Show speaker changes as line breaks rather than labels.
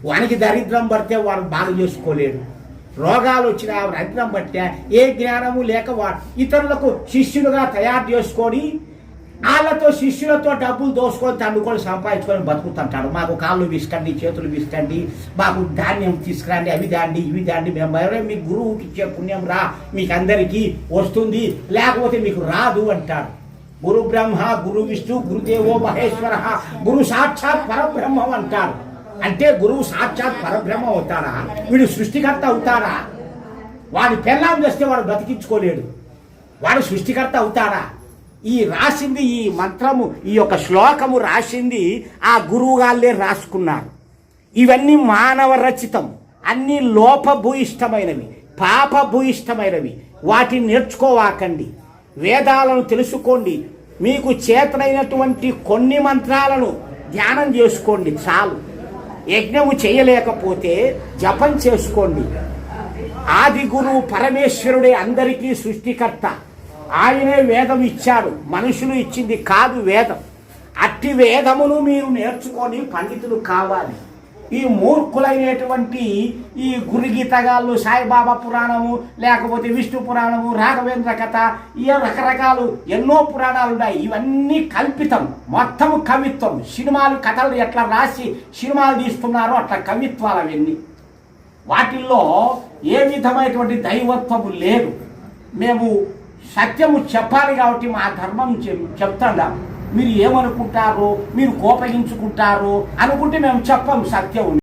వానికి దరిద్రం పడితే వాడు బాగు చేసుకోలేడు. రోగాలు వచ్చిన దరిద్రం పట్టే ఏ జ్ఞానము లేక వాడు ఇతరులకు శిష్యులుగా తయారు చేసుకొని వాళ్ళతో శిష్యులతో డబ్బులు దోసుకొని తండుకొని సంపాదించుకొని బతుకుతుంటాడు. మాకు కాళ్ళు విసకండి, చేతులు విసకండి, మాకు ధాన్యం తీసుకురండి, అవి దాండి ఇవి దాండి, మేము ఎవరే మీ గురువుకి ఇచ్చే పుణ్యం రా మీకు అందరికీ వస్తుంది, లేకపోతే మీకు రాదు అంటారు. గురు బ్రహ్మ, గురు విష్ణు, గురుదేవో మహేశ్వర, గురు సాక్షాత్ పరబ్రహ్మం అంటారు. అంటే గురువు సాక్షాత్ పరబ్రహ్మ అవుతారా? వీడు సృష్టికర్త అవుతారా? వాడి పెళ్ళాం చేస్తే వాడు బ్రతికించుకోలేడు. వాడు సృష్టికర్త అవుతారా? ఈ రాసింది, ఈ మంత్రము, ఈ యొక్క శ్లోకము రాసింది ఆ గురువుగాళ్ళే రాసుకున్నారు. ఇవన్నీ మానవ రచితం, అన్నీ లోపభూయిష్టమైనవి, పాపభూయిష్టమైనవి. వాటిని నేర్చుకోవాకండి. వేదాలను తెలుసుకోండి. మీకు చేతనైనటువంటి కొన్ని మంత్రాలను ధ్యానం చేసుకోండి చాలు. యజ్ఞము చేయలేకపోతే జపం చేసుకోండి. ఆది గురువు పరమేశ్వరుడే అందరికీ సృష్టికర్త. ఆయనే వేదం ఇచ్చాడు, మనుషులు ఇచ్చింది కాదు వేదం. అట్టి వేదమును మీరు నేర్చుకొని పండితులు కావాలి. ఈ మూర్ఖులైనటువంటి ఈ గురుగీతగాళ్ళు, సాయిబాబా పురాణము, లేకపోతే విష్ణు పురాణము, రాఘవేంద్ర కథ, ఈ రకరకాలు ఎన్నో పురాణాలు ఉన్నాయి. ఇవన్నీ కల్పితం, మొత్తం కవిత్వం. సినిమాలు కథలు ఎట్లా రాసి సినిమాలు తీస్తున్నారో అట్లా కవిత్వాలు అవన్నీ. వాటిల్లో ఏ విధమైనటువంటి దైవత్వము లేదు. మేము సత్యము చెప్పాలి కాబట్టి మా ధర్మం చెప్తాం. మీరు ఏమనుకుంటారో, మీరు కోపగించుకుంటారో అనుకుంటే మేము చెప్పం సత్యం.